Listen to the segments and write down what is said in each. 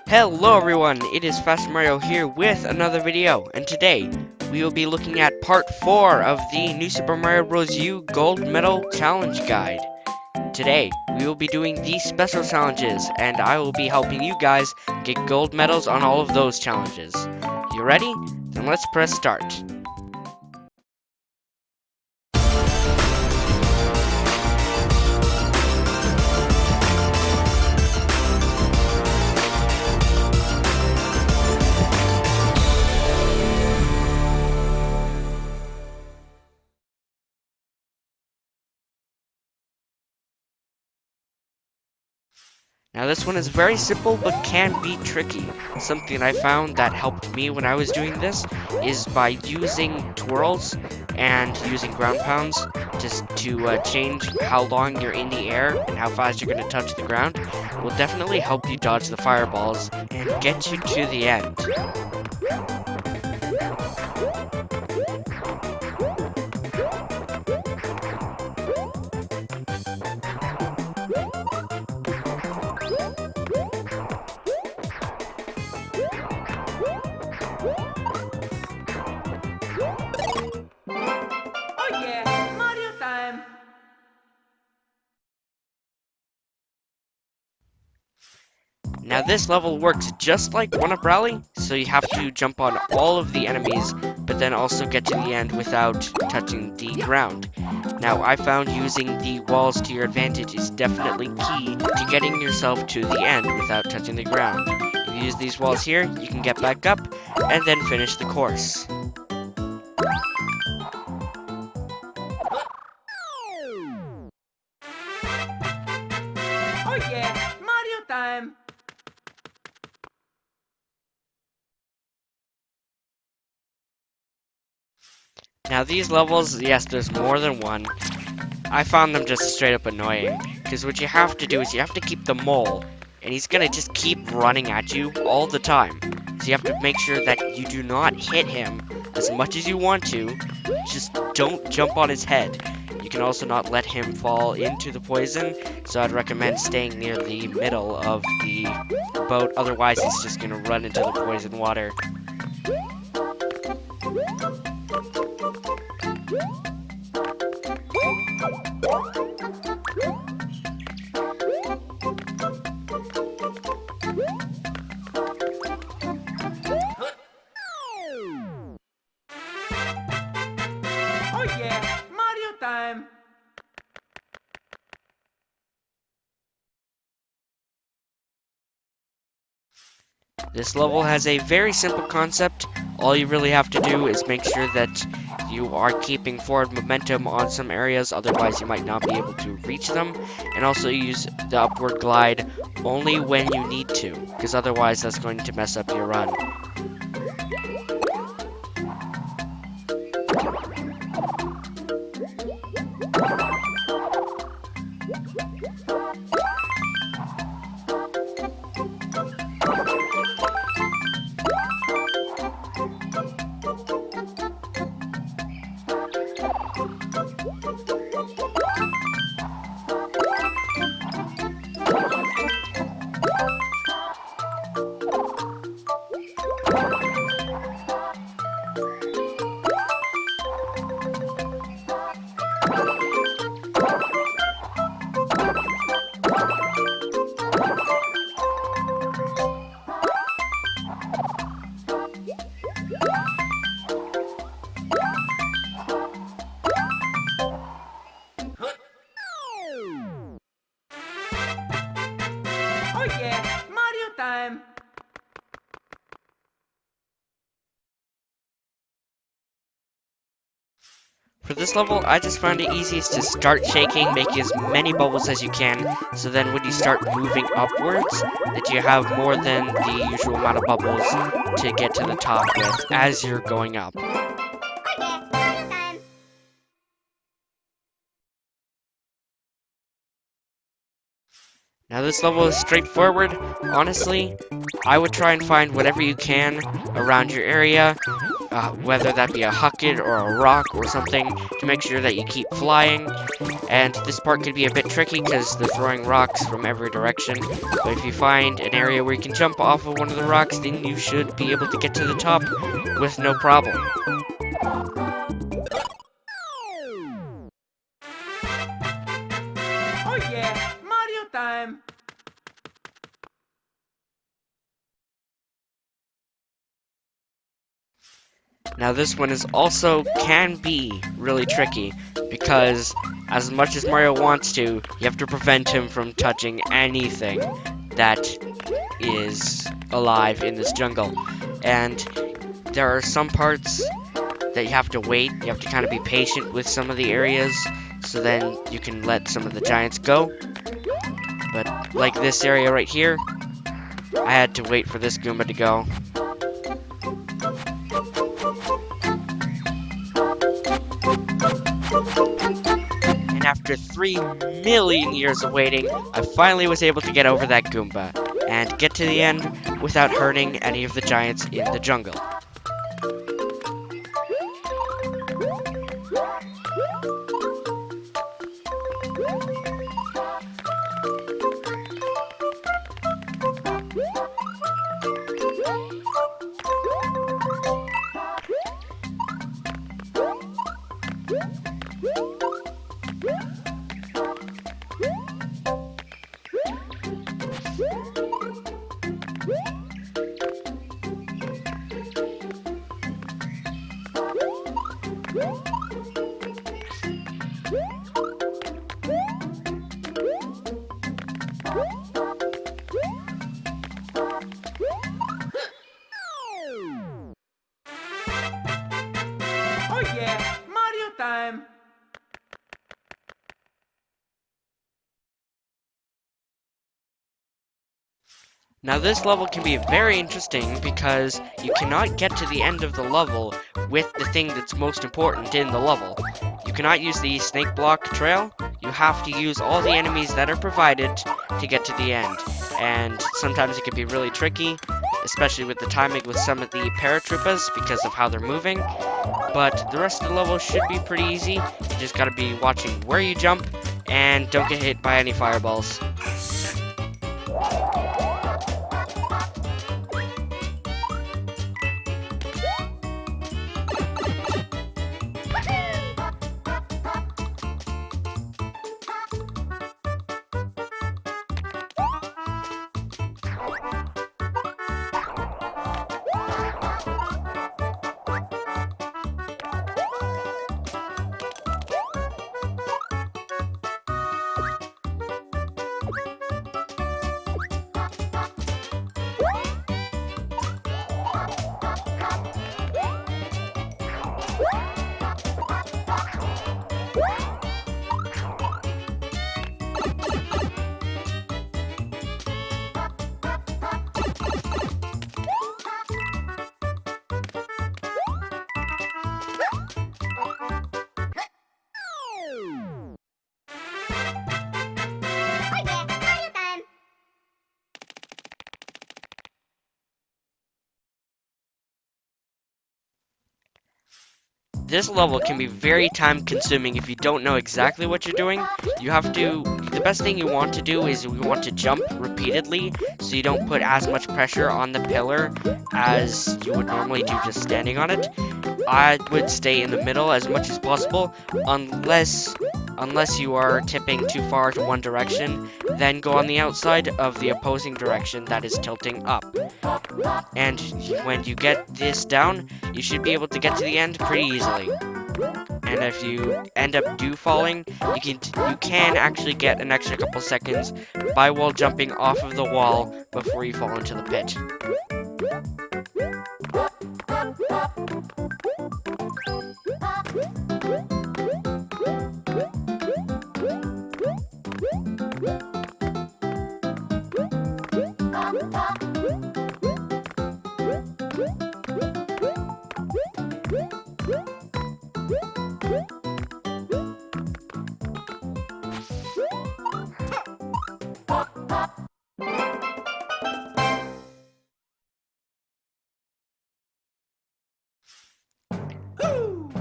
Hello everyone, it is Fast Mario here with another video, and today we will be looking at part 4 of the New Super Mario Bros. U Gold Medal Challenge Guide. Today, we will be doing these special challenges, and I will be helping you guys get gold medals on all of those challenges. You ready? Then let's press start. Now this one is very simple but can be tricky. Something I found that helped me when I was doing this is by using twirls and using ground pounds just to change how long you're in the air and how fast you're going to touch the ground. It will definitely help you dodge the fireballs and get you to the end. Now this level works just like One-Up Rally, so you have to jump on all of the enemies, but then also get to the end without touching the ground. Now I found using the walls to your advantage is definitely key to getting yourself to the end without touching the ground. If you use these walls here, you can get back up and then finish the course. Oh yeah, Mario time! Now these levels, yes, there's more than one. I found them just straight up annoying, because what you have to do is you have to keep the mole, and he's gonna just keep running at you all the time. So you have to make sure that you do not hit him as much as you want to, just don't jump on his head. You can also not let him fall into the poison, so I'd recommend staying near the middle of the boat, otherwise he's just gonna run into the poison water. Oh yeah, Mario time! This level has a very simple concept. All you really have to do is make sure that you are keeping forward momentum on some areas, otherwise you might not be able to reach them. And also use the upward glide only when you need to, because otherwise that's going to mess up your run. Oh yeah, Mario time! For this level, I just found it easiest to start shaking, make as many bubbles as you can, so then when you start moving upwards, that you have more than the usual amount of bubbles to get to the top with as you're going up. Now this level is straightforward. Honestly, I would try and find whatever you can around your area. whether that be a hucket or a rock or something, to make sure that you keep flying. And this part could be a bit tricky because they're throwing rocks from every direction. But if you find an area where you can jump off of one of the rocks, then you should be able to get to the top with no problem. Oh yeah, Mario time. Now this one is also can be really tricky because as much as Mario wants to, you have to prevent him from touching anything that is alive in this jungle. And there are some parts that you have to wait, you have to kind of be patient with some of the areas, so then you can let some of the giants go. But like this area right here, I had to wait for this Goomba to go. And after 3 million years of waiting, I finally was able to get over that Goomba and get to the end without hurting any of the giants in the jungle. Oh yeah, Mario time. Now this level can be very interesting because you cannot get to the end of the level with the thing that's most important in the level. You cannot use the snake block trail, you have to use all the enemies that are provided to get to the end. And sometimes it can be really tricky, especially with the timing with some of the paratroopers because of how they're moving. But the rest of the level should be pretty easy, you just gotta be watching where you jump and don't get hit by any fireballs. This level can be very time consuming if you don't know exactly what you're doing. The best thing you want to do is you want to jump repeatedly so you don't put as much pressure on the pillar as you would normally do just standing on it. I would stay in the middle as much as possible unless you are tipping too far to one direction, then go on the outside of the opposing direction that is tilting up. And when you get this down, you should be able to get to the end pretty easily. And if you end up falling, you can actually get an extra couple seconds by wall jumping off of the wall before you fall into the pit.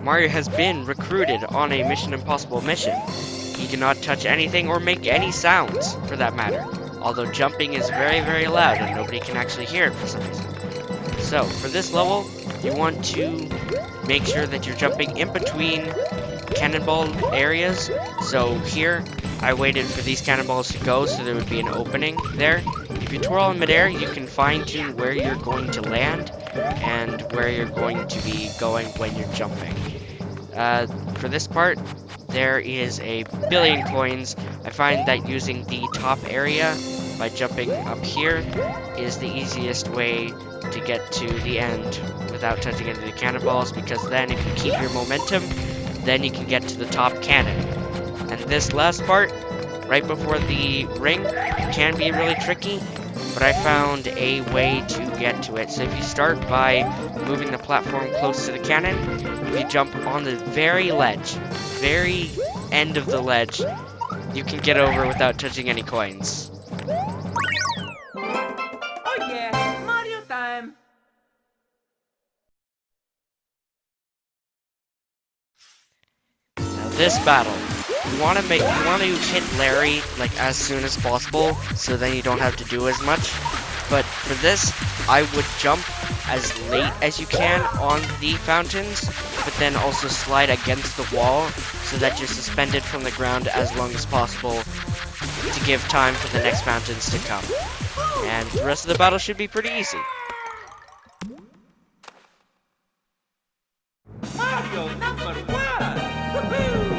Mario has been recruited on a Mission Impossible mission. He cannot touch anything or make any sounds, for that matter. Although jumping is very, very loud and nobody can actually hear it for some reason. So, for this level, you want to make sure that you're jumping in between cannonball areas. So here, I waited for these cannonballs to go so there would be an opening there. If you twirl in midair, you can fine-tune where you're going to land and where you're going to be going when you're jumping. For this part, there is a billion coins. I find that using the top area by jumping up here is the easiest way to get to the end without touching any of the cannonballs, because then if you keep your momentum, then you can get to the top cannon. And this last part, right before the ring, can be really tricky, but I found a way to get to it. So if you start by moving the platform close to the cannon, if you jump on the very end of the ledge, you can get over without touching any coins. Oh yeah, Mario time. Now this battle, you want to hit Larry like as soon as possible, so then you don't have to do as much. But for this, I would jump as late as you can on the fountains, but then also slide against the wall so that you're suspended from the ground as long as possible to give time for the next fountains to come. And the rest of the battle should be pretty easy. Mario number 1. Woohoo!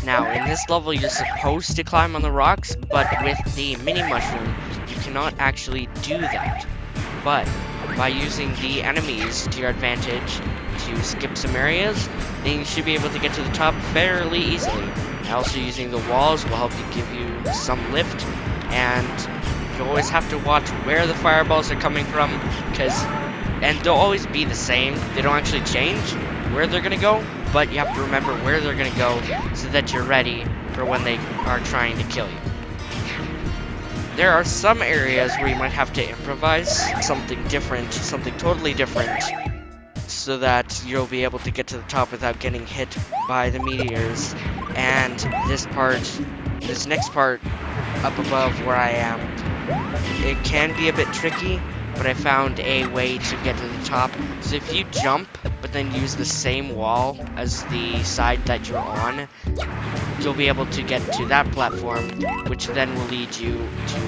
Now, in this level, you're supposed to climb on the rocks, but with the mini mushroom, you cannot actually do that. But by using the enemies to your advantage to skip some areas, then you should be able to get to the top fairly easily. And also using the walls will help you give you some lift, and you always have to watch where the fireballs are coming from, and they'll always be the same. They don't actually change where they're gonna go, but you have to remember where they're gonna go so that you're ready for when they are trying to kill you. There are some areas where you might have to improvise something different, something totally different, so that you'll be able to get to the top without getting hit by the meteors. And this next part up above where I am, it can be a bit tricky, but I found a way to get to the top. So if you jump, but then use the same wall as the side that you're on, you'll be able to get to that platform, which then will lead you to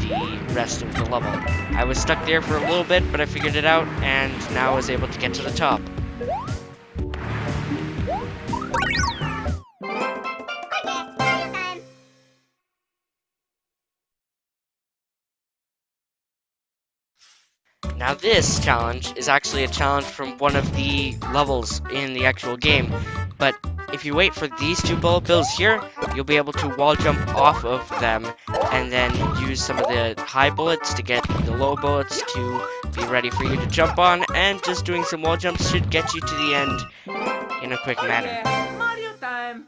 the rest of the level. I was stuck there for a little bit, but I figured it out, and now I was able to get to the top. Now this challenge is actually a challenge from one of the levels in the actual game, but if you wait for these two bullet bills here, you'll be able to wall jump off of them and then use some of the high bullets to get the low bullets to be ready for you to jump on, and just doing some wall jumps should get you to the end in a quick manner. Yeah, Mario time.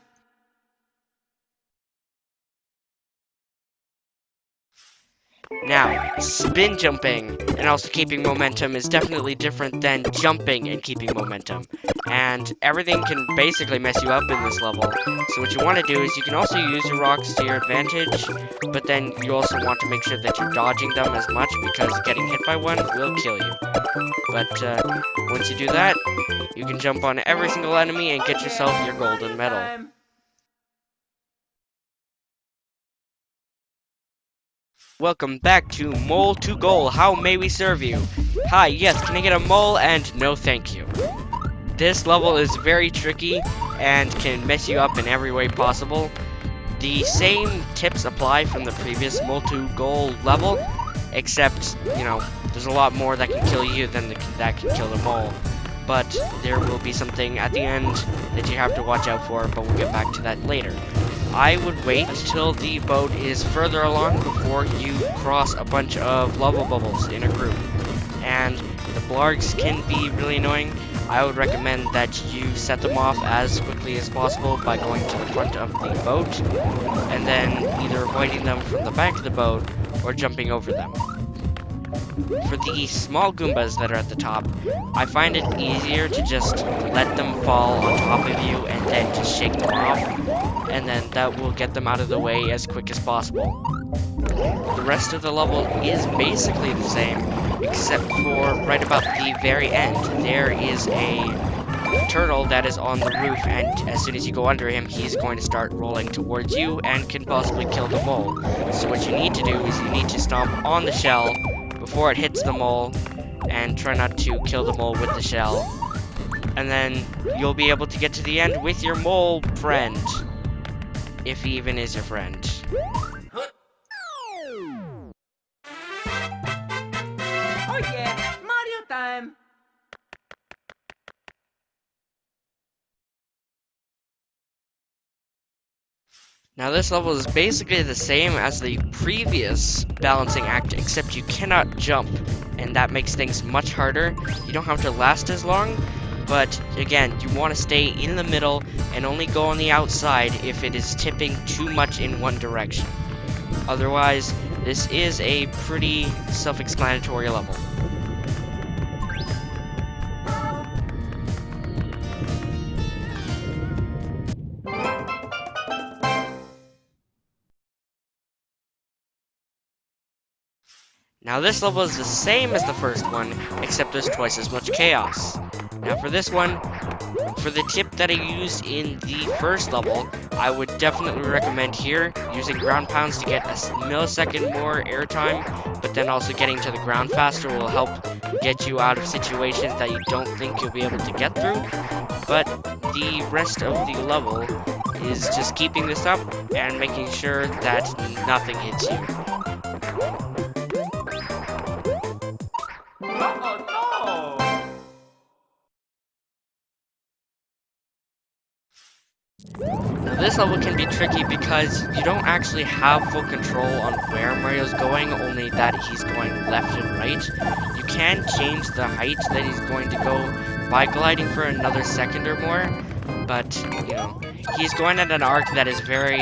Now, spin jumping and also keeping momentum is definitely different than jumping and keeping momentum. And everything can basically mess you up in this level. So what you want to do is you can also use your rocks to your advantage, but then you also want to make sure that you're dodging them as much, because getting hit by one will kill you. But once you do that, you can jump on every single enemy and get yourself your golden medal. Welcome back to Mole to Goal. How may we serve you? Hi, yes, can I get a mole? And no thank you. This level is very tricky and can mess you up in every way possible. The same tips apply from the previous Mole to Goal level, except, you know, there's a lot more that can kill you than that can kill the mole. But there will be something at the end that you have to watch out for, but we'll get back to that later. I would wait until the boat is further along before you cross a bunch of lava bubbles in a group. And the blargs can be really annoying. I would recommend that you set them off as quickly as possible by going to the front of the boat, and then either avoiding them from the back of the boat or jumping over them. For the small Goombas that are at the top, I find it easier to just let them fall on top of you and then just shake them off, and then that will get them out of the way as quick as possible. The rest of the level is basically the same, except for right about the very end. There is a turtle that is on the roof, and as soon as you go under him, he's going to start rolling towards you and can possibly kill the mole. So what you need to do is you need to stomp on the shell before it hits the mole, and try not to kill the mole with the shell. And then you'll be able to get to the end with your mole friend, if he even is your friend. Oh yeah, Mario time! Now this level is basically the same as the previous balancing act, except you cannot jump, and that makes things much harder. You don't have to last as long, but again, you want to stay in the middle and only go on the outside if it is tipping too much in one direction. Otherwise, this is a pretty self-explanatory level. Now this level is the same as the first one, except there's twice as much chaos. Now for this one, for the tip that I used in the first level, I would definitely recommend here using ground pounds to get a millisecond more airtime, but then also getting to the ground faster will help get you out of situations that you don't think you'll be able to get through. But the rest of the level is just keeping this up and making sure that nothing hits you. Oh no! Now this level can be tricky because you don't actually have full control on where Mario's going, only that he's going left and right. You can change the height that he's going to go by gliding for another second or more, but, you know, he's going at an arc that is very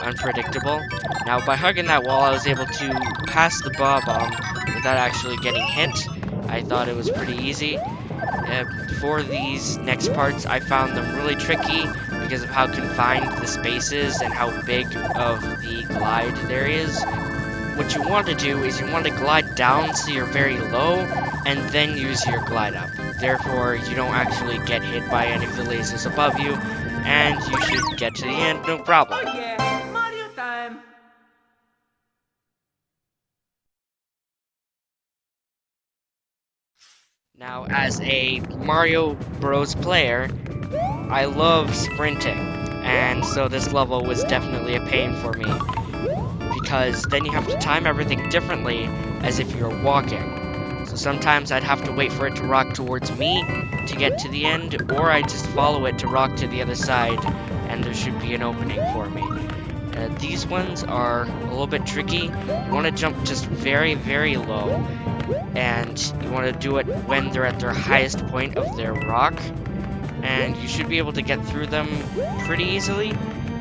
unpredictable. Now by hugging that wall, I was able to pass the bomb without actually getting hit. I thought it was pretty easy. For these next parts, I found them really tricky because of how confined the space is and how big of the glide there is. What you want to do is you want to glide down so you're very low, and then use your glide up. Therefore, you don't actually get hit by any of the lasers above you, and you should get to the end no problem. Oh yeah, Mario time! Now, as a Mario Bros. Player, I love sprinting, and so this level was definitely a pain for me, because then you have to time everything differently as if you're walking. So sometimes I'd have to wait for it to rock towards me to get to the end, or I'd just follow it to rock to the other side, and there should be an opening for me. These ones are a little bit tricky. You want to jump just very, very low, and you want to do it when they're at their highest point of their rock, and you should be able to get through them pretty easily.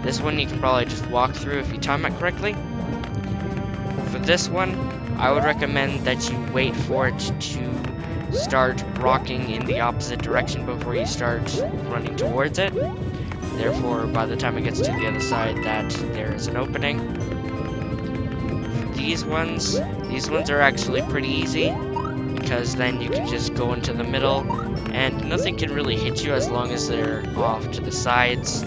This one you can probably just walk through if you time it correctly. For this one, I would recommend that you wait for it to start rocking in the opposite direction before you start running towards it. Therefore, by the time it gets to the other side, that there is an opening. For these ones are actually pretty easy, because then you can just go into the middle, and nothing can really hit you as long as they're off to the sides.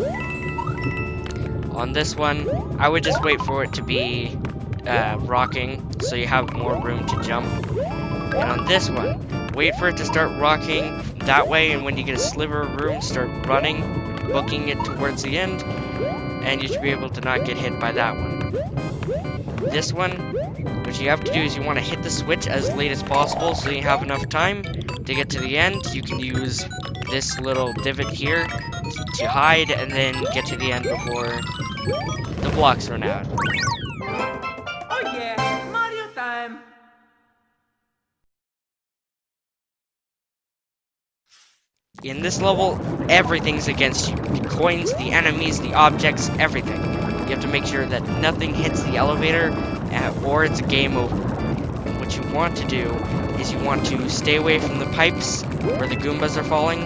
On this one, I would just wait for it to be rocking, so you have more room to jump. And on this one, wait for it to start rocking that way, and when you get a sliver of room, start running, booking it towards the end, and you should be able to not get hit by that one. This one, what you have to do is you want to hit the switch as late as possible so you have enough time to get to the end. You can use this little divot here to hide and then get to the end before the blocks run out. Oh yeah, Mario time! In this level, everything's against you. The coins, the enemies, the objects, everything. You have to make sure that nothing hits the elevator, or it's a game over. What what you want to do is you want to stay away from the pipes where the Goombas are falling.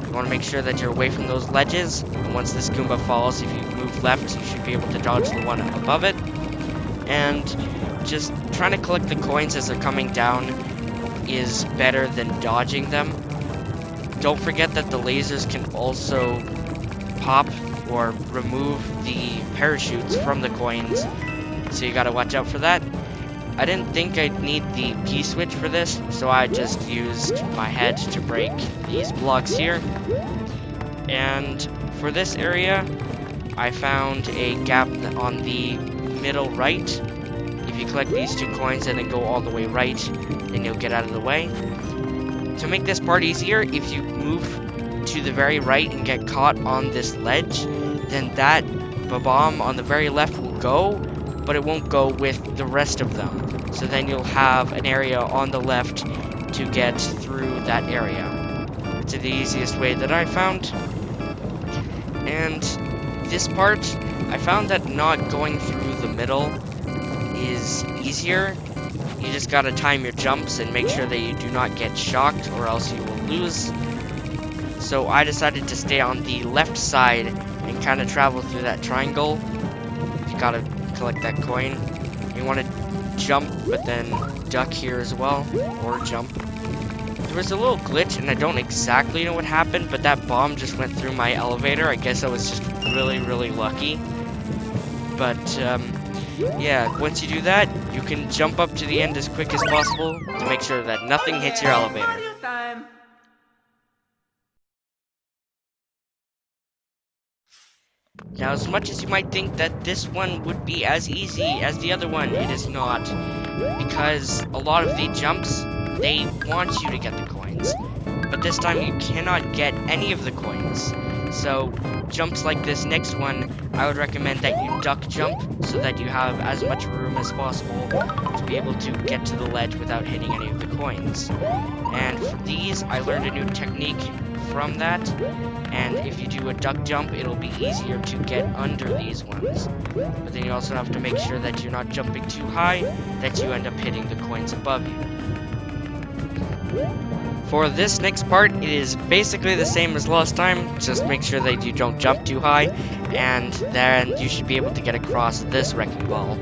You want to make sure that you're away from those ledges. And once this Goomba falls, if you move left, you should be able to dodge the one above it. And just trying to collect the coins as they're coming down is better than dodging them. Don't forget that the lasers can also pop or remove the parachutes from the coins, so you gotta watch out for that. I didn't think I'd need the P-switch for this, so I just used my head to break these blocks here. And for this area, I found a gap on the middle right. If you collect these 2 coins and then go all the way right, then you'll get out of the way. To make this part easier, if you move to the very right and get caught on this ledge, then that bomb on the very left will go, but it won't go with the rest of them. So then you'll have an area on the left to get through that area. It's the easiest way that I found. And this part, I found that not going through the middle is easier. You just gotta time your jumps and make sure that you do not get shocked, or else you will lose. So I decided to stay on the left side and kind of travel through that triangle. You gotta collect that coin. You want to jump, but then duck here as well, or jump. There was a little glitch, and I don't exactly know what happened, but that bomb just went through my elevator. I guess I was just really lucky. But yeah, once you do that, you can jump up to the end as quick as possible to make sure that nothing hits your elevator. Mario time. Now, as much as you might think that this one would be as easy as the other one, it is not. Because a lot of the jumps, they want you to get the coins. But this time you cannot get any of the coins. So, jumps like this next one, I would recommend that you duck jump so that you have as much room as possible to be able to get to the ledge without hitting any of the coins. And for these, I learned a new technique from that, and if you do a duck jump, it'll be easier to get under these ones. But then you also have to make sure that you're not jumping too high, that you end up hitting the coins above you. For this next part, it is basically the same as last time, just make sure that you don't jump too high, and then you should be able to get across this wrecking ball.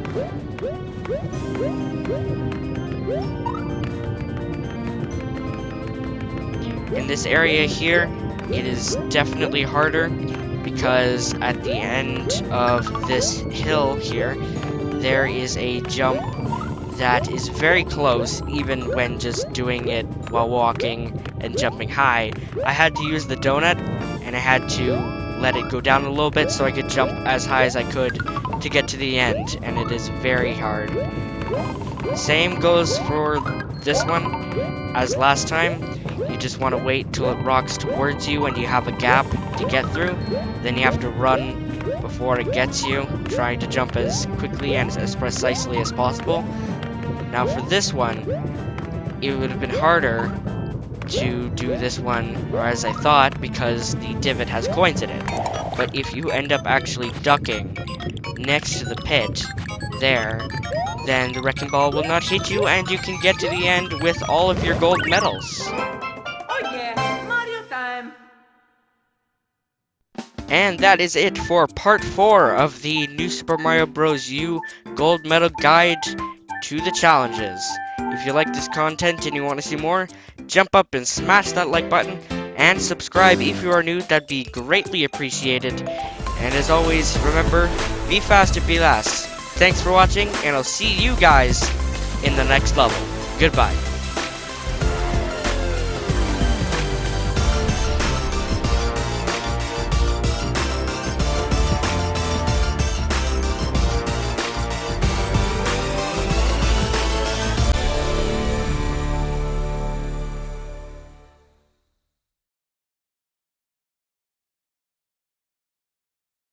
In this area here, it is definitely harder because at the end of this hill here, there is a jump that is very close, even when just doing it while walking and jumping high. I had to use the donut, and I had to let it go down a little bit so I could jump as high as I could to get to the end, and it is very hard. Same goes for this one as last time. You just want to wait till it rocks towards you and you have a gap to get through. Then you have to run before it gets you, trying to jump as quickly and as precisely as possible. Now for this one, it would have been harder to do this one, or as I thought, because the divot has coins in it. But if you end up actually ducking next to the pit there, then the wrecking ball will not hit you and you can get to the end with all of your gold medals. Oh yeah, Mario time. And that is it for part 4 of the New Super Mario Bros. U Gold Medal Guide to the Challenges. If you like this content and you want to see more, jump up and smash that like button, and subscribe if you are new, that'd be greatly appreciated. And as always, remember, be fast and be last. Thanks for watching, and I'll see you guys in the next level. Goodbye.